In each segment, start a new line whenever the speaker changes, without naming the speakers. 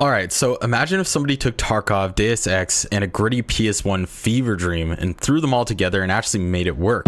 Alright, so imagine if somebody took Tarkov, Deus Ex, and a gritty PS1 fever dream and threw them all together and actually made it work.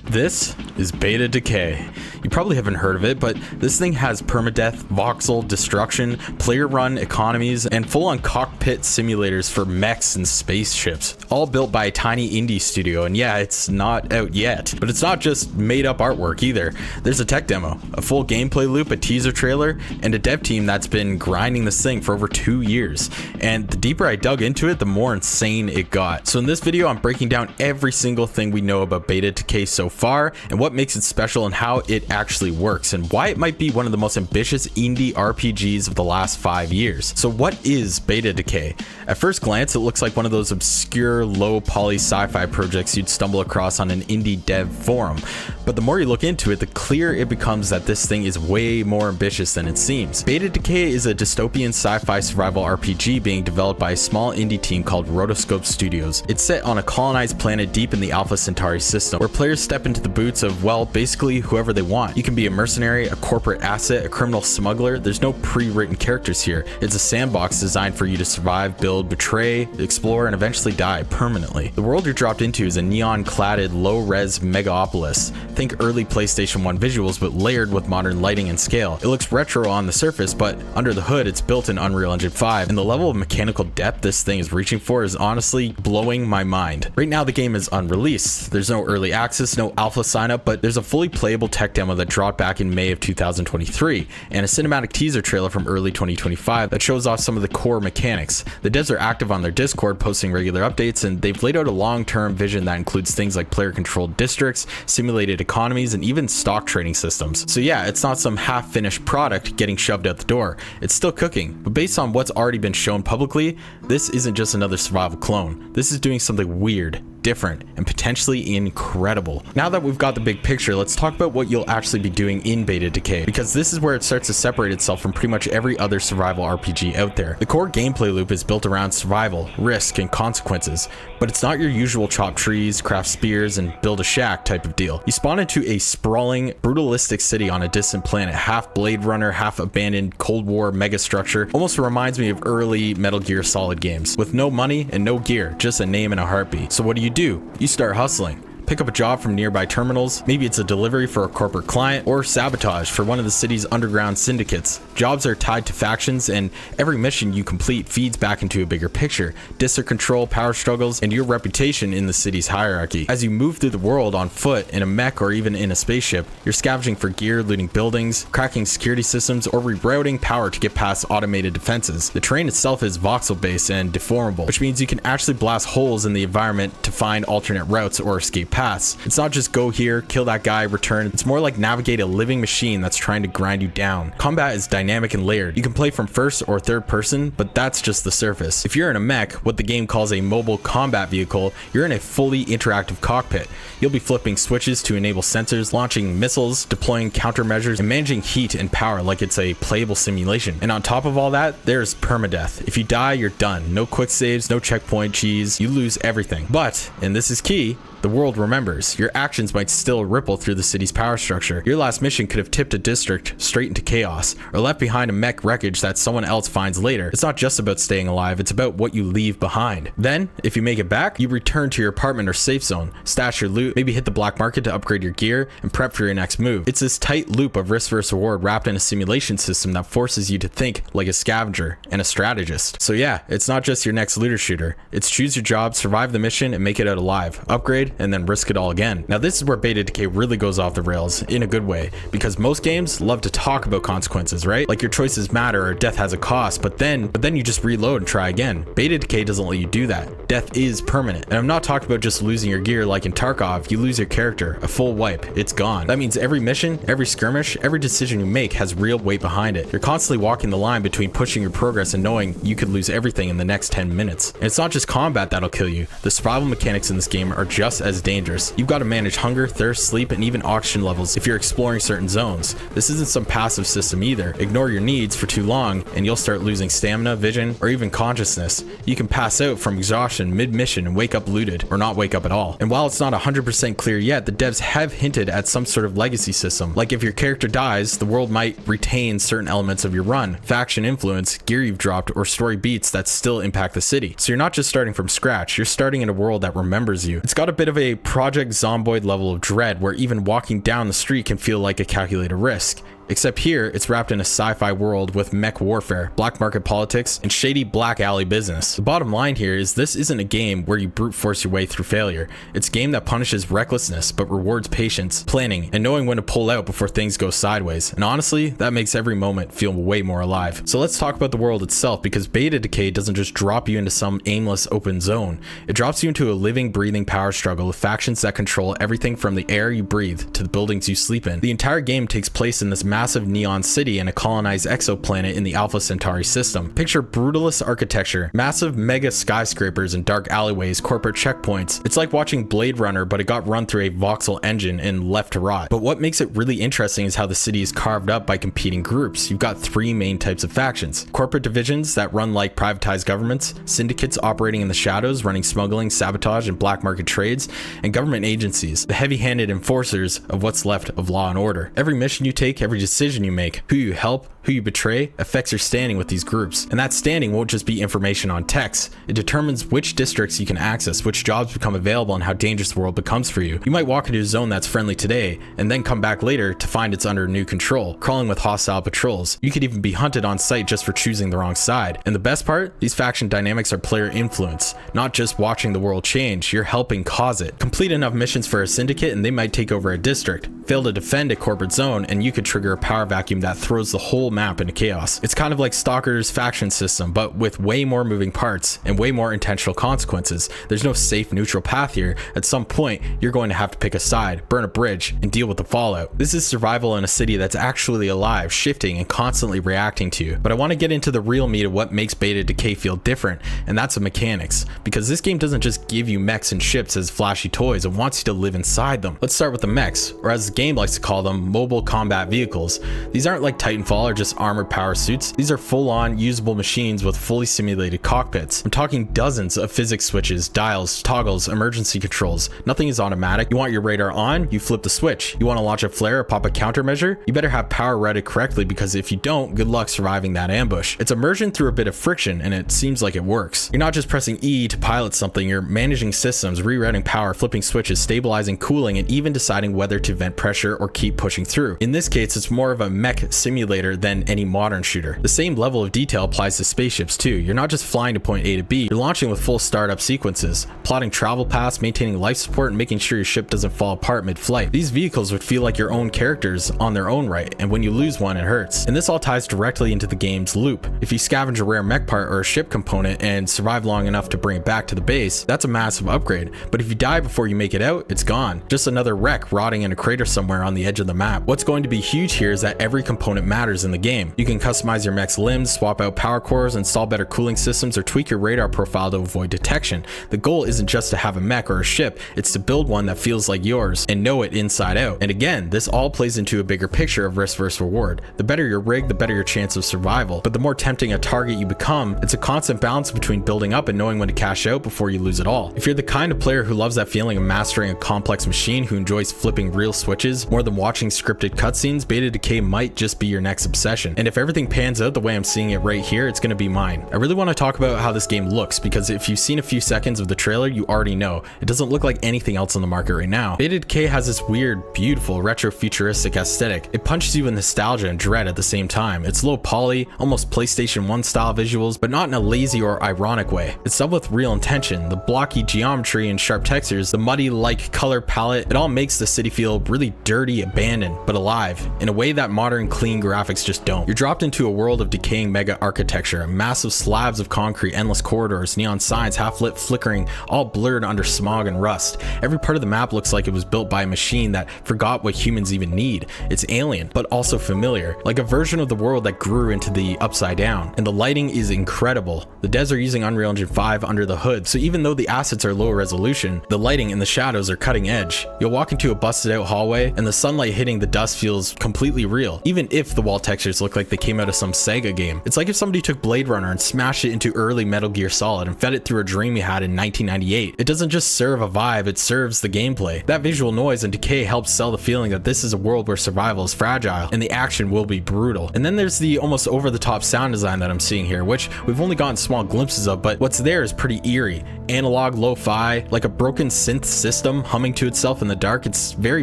This is Beta Decay. You probably haven't heard of it, but this thing has permadeath, voxel, destruction, player-run economies, and full-on cockpit simulators for mechs and spaceships, all built by a tiny indie studio. And yeah, it's not out yet, but it's not just made-up artwork either. There's a tech demo, a full gameplay loop, a teaser trailer, and a dev team that's been grinding this thing for over 2 years. And the deeper I dug into it, the more insane it got. So in this video, I'm breaking down every single thing we know about Beta Decay so far, and what makes it special and how it actually works, and why it might be one of the most ambitious indie RPGs of the last 5 years. So what is Beta Decay? At first glance, it looks like one of those obscure, low-poly sci-fi projects you'd stumble across on an indie dev forum. But the more you look into it, the clearer it becomes that this thing is way more ambitious than it seems. Beta Decay is a dystopian sci-fi survival RPG being developed by a small indie team called Rotoscope Studios. It's set on a colonized planet deep in the Alpha Centauri system, where players step into the boots of, well, basically whoever they want. You can be a mercenary, a corporate asset, a criminal smuggler. There's no pre-written characters here. It's a sandbox designed for you to survive, build, betray, explore, and eventually die permanently. The world you're dropped into is a neon-cladded, low-res megapolis. Think early PlayStation 1 visuals, but layered with modern lighting and scale. It looks retro on the surface, but under the hood, it's built in Unreal Engine 5, and the level of mechanical depth this thing is reaching for is honestly blowing my mind. Right now, the game is unreleased. There's no early access, no alpha sign-up, but there's a fully playable tech demo that dropped back in May of 2023, and a cinematic teaser trailer from early 2025 that shows off some of the core mechanics. The devs are active on their Discord, posting regular updates, and they've laid out a long-term vision that includes things like player-controlled districts, simulated economies, and even stock trading systems. So yeah, it's not some half-finished product getting shoved out the door. It's still cooking, but based on what's already been shown publicly, this isn't just another survival clone. This is doing something weird, different, and potentially incredible. Now that we've got the big picture, let's talk about what you'll actually be doing in Beta Decay, because this is where it starts to separate itself from pretty much every other survival RPG out there. The core gameplay loop is built around survival, risk, and consequences, but it's not your usual chop trees, craft spears, and build a shack type of deal. You spawn into a sprawling, brutalistic city on a distant planet, half Blade Runner, half abandoned Cold War megastructure. Almost reminds me of early Metal Gear Solid games, with no money and no gear, just a name and a heartbeat. So what do? You start hustling. Pick up a job from nearby terminals. Maybe it's a delivery for a corporate client, or sabotage for one of the city's underground syndicates. Jobs are tied to factions, and every mission you complete feeds back into a bigger picture. District control, power struggles, and your reputation in the city's hierarchy. As you move through the world on foot, in a mech, or even in a spaceship, you're scavenging for gear, looting buildings, cracking security systems, or rerouting power to get past automated defenses. The terrain itself is voxel-based and deformable, which means you can actually blast holes in the environment to find alternate routes or escape paths. It's not just go here, kill that guy, return. It's more like navigate a living machine that's trying to grind you down. Combat is dynamic and layered. You can play from first or third person, but that's just the surface. If you're in a mech, what the game calls a mobile combat vehicle, you're in a fully interactive cockpit. You'll be flipping switches to enable sensors, launching missiles, deploying countermeasures, and managing heat and power like it's a playable simulation. And on top of all that, there's permadeath. If you die, you're done. No quick saves, no checkpoint cheese, you lose everything. But, and this is key, the world remembers. Your actions might still ripple through the city's power structure. Your last mission could have tipped a district straight into chaos, or left behind a mech wreckage that someone else finds later. It's not just about staying alive, it's about what you leave behind. Then, if you make it back, you return to your apartment or safe zone, stash your loot, maybe hit the black market to upgrade your gear, and prep for your next move. It's this tight loop of risk versus reward wrapped in a simulation system that forces you to think like a scavenger and a strategist. So yeah, it's not just your next looter shooter. It's choose your job, survive the mission, and make it out alive. Upgrade, and then risk it all again. Now this is where Beta Decay really goes off the rails, in a good way, because most games love to talk about consequences, right? Like your choices matter or death has a cost, but then you just reload and try again. Beta Decay doesn't let you do that. Death is permanent. And I'm not talking about just losing your gear like in Tarkov. You lose your character, a full wipe, it's gone. That means every mission, every skirmish, every decision you make has real weight behind it. You're constantly walking the line between pushing your progress and knowing you could lose everything in the next 10 minutes. And it's not just combat that'll kill you. The survival mechanics in this game are just just as dangerous. You've got to manage hunger, thirst, sleep, and even oxygen levels if you're exploring certain zones. This isn't some passive system either. Ignore your needs for too long and you'll start losing stamina, vision, or even consciousness. You can pass out from exhaustion mid-mission and wake up looted, or not wake up at all. And while it's not 100% clear yet, the devs have hinted at some sort of legacy system. Like if your character dies, the world might retain certain elements of your run, faction influence, gear you've dropped, or story beats that still impact the city. So you're not just starting from scratch, you're starting in a world that remembers you. It's got a bit of a Project Zomboid level of dread where even walking down the street can feel like a calculated risk. Except here, it's wrapped in a sci-fi world with mech warfare, black market politics, and shady black alley business. The bottom line here is this isn't a game where you brute force your way through failure. It's a game that punishes recklessness but rewards patience, planning, and knowing when to pull out before things go sideways. And honestly, that makes every moment feel way more alive. So let's talk about the world itself, because Beta Decay doesn't just drop you into some aimless open zone. It drops you into a living, breathing power struggle with factions that control everything from the air you breathe to the buildings you sleep in. The entire game takes place in this massive neon city and a colonized exoplanet in the Alpha Centauri system. Picture brutalist architecture, massive mega skyscrapers and dark alleyways, corporate checkpoints. It's like watching Blade Runner, but it got run through a voxel engine and left to rot. But what makes it really interesting is how the city is carved up by competing groups. You've got three main types of factions: corporate divisions that run like privatized governments, syndicates operating in the shadows, running smuggling, sabotage, and black market trades, and government agencies, the heavy-handed enforcers of what's left of law and order. Every mission you take, every decision you make, who you help, who you betray, affects your standing with these groups. And that standing won't just be information on text. It determines which districts you can access, which jobs become available, and how dangerous the world becomes for you. You might walk into a zone that's friendly today, and then come back later to find it's under new control, crawling with hostile patrols. You could even be hunted on sight just for choosing the wrong side. And the best part? These faction dynamics are player influence. Not just watching the world change, you're helping cause it. Complete enough missions for a syndicate and they might take over a district. Fail to defend a corporate zone and you could trigger a power vacuum that throws the whole map into chaos. It's kind of like Stalker's faction system, but with way more moving parts and way more intentional consequences. There's no safe neutral path here. At some point, you're going to have to pick a side, burn a bridge, and deal with the fallout. This is survival in a city that's actually alive, shifting, and constantly reacting to you. But I want to get into the real meat of what makes Beta Decay feel different, and that's the mechanics. Because this game doesn't just give you mechs and ships as flashy toys, it wants you to live inside them. Let's start with the mechs, or as the game likes to call them, mobile combat vehicles. These aren't like Titanfall or just armored power suits. These are full-on usable machines with fully simulated cockpits. I'm talking dozens of physics switches, dials, toggles, emergency controls. Nothing is automatic. You want your radar on, you flip the switch. You want to launch a flare or pop a countermeasure? You better have power routed correctly, because if you don't, good luck surviving that ambush. It's immersion through a bit of friction, and it seems like it works. You're not just pressing E to pilot something, you're managing systems, rerouting power, flipping switches, stabilizing, cooling, and even deciding whether to vent pressure or keep pushing through. In this case, it's more of a mech simulator than any modern shooter. The same level of detail applies to spaceships too. You're not just flying to point A to B, you're launching with full startup sequences, plotting travel paths, maintaining life support, and making sure your ship doesn't fall apart mid-flight. These vehicles would feel like your own characters on their own right, and when you lose one, it hurts. And this all ties directly into the game's loop. If you scavenge a rare mech part or a ship component and survive long enough to bring it back to the base, that's a massive upgrade. But if you die before you make it out, it's gone. Just another wreck rotting in a crater somewhere on the edge of the map. What's going to be huge here is that every component matters in the game. You can customize your mech's limbs, swap out power cores, install better cooling systems, or tweak your radar profile to avoid detection. The goal isn't just to have a mech or a ship, it's to build one that feels like yours and know it inside out. And again, this all plays into a bigger picture of risk versus reward. The better your rig, the better your chance of survival. But the more tempting a target you become, it's a constant balance between building up and knowing when to cash out before you lose it all. If you're the kind of player who loves that feeling of mastering a complex machine, who enjoys flipping real switches more than watching scripted cutscenes, Beta Decay might just be your next obsession. And if everything pans out the way I'm seeing it right here, it's going to be mine. I really want to talk about how this game looks, because if you've seen a few seconds of the trailer, you already know it doesn't look like anything else on the market right now. Beta Decay has this weird, beautiful, retro-futuristic aesthetic. It punches you in nostalgia and dread at the same time. It's low poly, almost PlayStation 1 style visuals, but not in a lazy or ironic way. It's done with real intention. The blocky geometry and sharp textures, the muddy like color palette, it all makes the city feel really dirty, abandoned, but alive in a way that modern clean graphics just don't. You're dropped into a world of decaying mega architecture, massive slabs of concrete, endless corridors, neon signs half lit flickering, all blurred under smog and rust. Every part of the map looks like it was built by a machine that forgot what humans even need. It's alien, but also familiar, like a version of the world that grew into the Upside Down. And the lighting is incredible. The devs are using Unreal Engine 5 under the hood, so even though the assets are low resolution, the lighting and the shadows are cutting edge. You'll walk into a busted out hallway, and the sunlight hitting the dust feels completely real, even if the wall textures look like they came out of some Sega game. It's like if somebody took Blade Runner and smashed it into early Metal Gear Solid and fed it through a dream you had in 1998. It doesn't just serve a vibe, it serves the gameplay. That visual noise and decay helps sell the feeling that this is a world where survival is fragile and the action will be brutal. And then there's the almost over-the-top sound design that I'm seeing here, which we've only gotten small glimpses of, but what's there is pretty eerie. Analog lo-fi, like a broken synth system humming to itself in the dark. It's very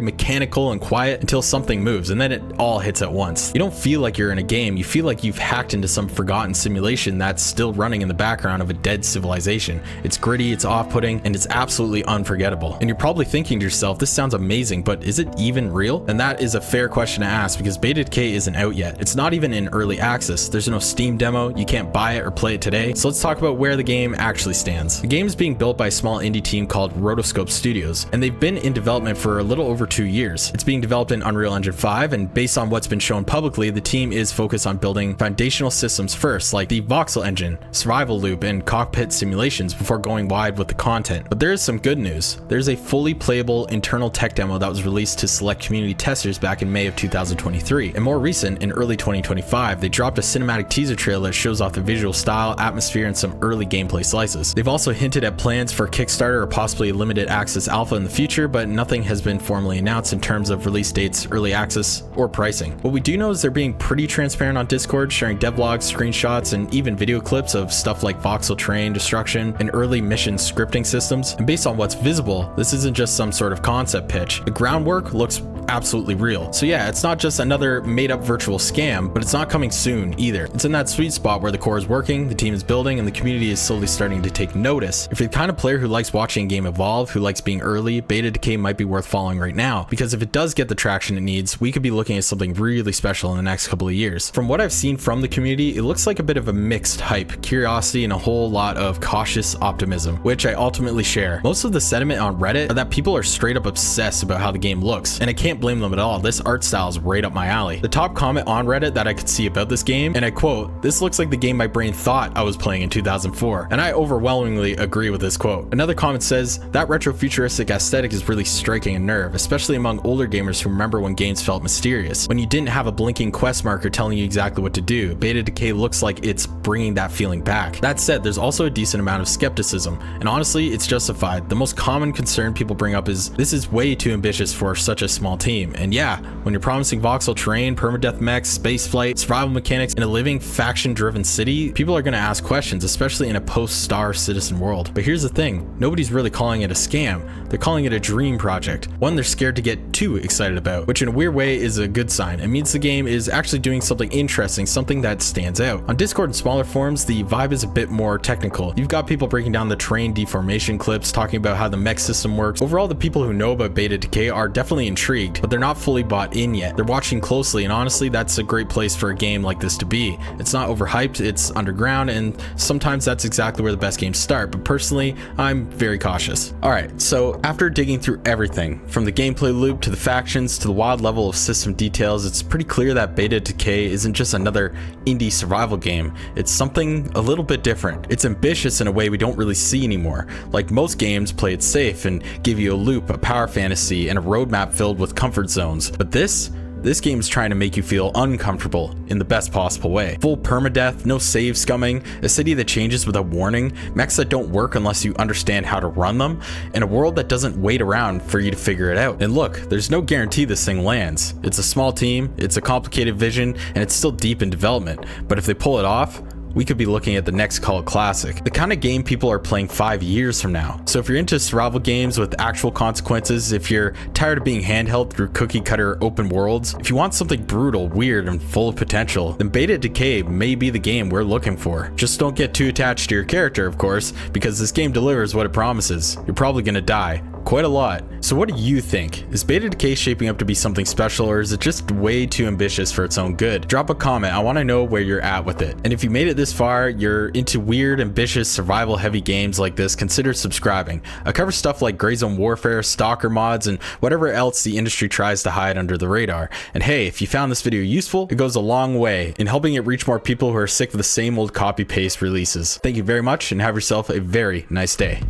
mechanical and quiet until something moves, and then it all hits at once. You don't feel like you're in a game, you feel like you've hacked into some forgotten simulation that's still running in the background of a dead civilization. It's gritty, it's off-putting, and it's absolutely unforgettable. And you're probably thinking to yourself, this sounds amazing, but is it even real? And that is a fair question to ask because Beta Decay isn't out yet. It's not even in early access. There's no Steam demo, you can't buy it or play it today. So let's talk about where the game actually stands. The game is being built by a small indie team called Rotoscope Studios, and they've been in development for a little over 2 years. It's being developed in Unreal Engine 5, and based on what's been shown publicly, the team is focused on building foundational systems first, like the voxel engine, survival loop, and cockpit simulations before going wide with the content. But there is some good news. There's a fully playable internal tech demo that was released to select community testers back in May of 2023, and more recent, in early 2025, they dropped a cinematic teaser trailer that shows off the visual style, atmosphere, and some early gameplay slices. They've also hinted at plans for Kickstarter or possibly a limited access alpha in the future, but nothing has been formally announced in terms of release dates, early access, or pricing. What we do know is they're being pretty transparent on Discord, sharing devlogs, screenshots, and even video clips of stuff like voxel terrain destruction and early mission scripting systems. And based on what's visible, this isn't just some sort of concept pitch. The groundwork looks absolutely real. So yeah, it's not just another made-up virtual scam, but it's not coming soon either. It's in that sweet spot where the core is working, the team is building, and the community is slowly starting to take notice. If you're the kind of player who likes watching a game evolve, who likes being early, Beta Decay might be worth following right now, because if it does get the traction it needs, we could be looking at something really special in the next couple of years. From what I've seen from the community, it looks like a bit of a mixed hype, curiosity, and a whole lot of cautious optimism, which I ultimately share. Most of the sentiment on Reddit are that people are straight up obsessed about how the game looks, and I can't blame them at all. This art style is right up my alley. The top comment on Reddit that I could see about this game, and I quote, "This looks like the game my brain thought I was playing in 2004, and I overwhelmingly agree with this quote. Another comment says, that retro-futuristic aesthetic is really striking a nerve, especially among older gamers who remember when games felt mysterious, when you didn't have a blinking quest marker telling you exactly what to do. Beta Decay looks like it's bringing that feeling back. That said, there's also a decent amount of skepticism, and honestly, it's justified. The most common concern people bring up is, this is way too ambitious for such a small team. And yeah, when you're promising voxel terrain, permadeath mechs, spaceflight, survival mechanics, in a living faction-driven city, people are going to ask questions, especially in a post-Star Citizen world. But here's the thing, nobody's really calling it a scam. They're calling it a dream project, one they're scared to get too excited about, which in a weird way is a good sign. It means the game is actually doing something interesting, something that stands out. On Discord and smaller forums, the vibe is a bit more technical. You've got people breaking down the terrain deformation clips, talking about how the mech system works. Overall, the people who know about Beta Decay are definitely intrigued, but they're not fully bought in yet. They're watching closely, and honestly, that's a great place for a game like this to be. It's not overhyped, it's underground, and sometimes that's exactly where the best games start, but personally, I'm very cautious. Alright, so after digging through everything, from the gameplay loop to the factions to the wild level of system details, it's pretty clear that Beta Decay isn't just another indie survival game. It's something a little bit different. It's ambitious in a way we don't really see anymore. Like most games, play it safe and give you a loop, a power fantasy, and a roadmap filled with comfort zones. But this game's trying to make you feel uncomfortable in the best possible way. Full permadeath, no save scumming, a city that changes without warning, mechs that don't work unless you understand how to run them, and a world that doesn't wait around for you to figure it out. And look, there's no guarantee this thing lands. It's a small team, it's a complicated vision, and it's still deep in development. But if they pull it off, we could be looking at the next cult classic, the kind of game people are playing 5 years from now. So if you're into survival games with actual consequences, if you're tired of being handheld through cookie cutter open worlds, if you want something brutal, weird, and full of potential, then Beta Decay may be the game we're looking for. Just don't get too attached to your character, of course, because this game delivers what it promises. You're probably gonna die. Quite a lot. So what do you think? Is Beta Decay shaping up to be something special, or is it just way too ambitious for its own good? Drop a comment, I want to know where you're at with it. And if you made it this far, you're into weird, ambitious, survival heavy games like this, consider subscribing. I cover stuff like Gray Zone Warfare, Stalker mods, and whatever else the industry tries to hide under the radar. And hey, if you found this video useful, it goes a long way in helping it reach more people who are sick of the same old copy-paste releases. Thank you very much, and have yourself a very nice day.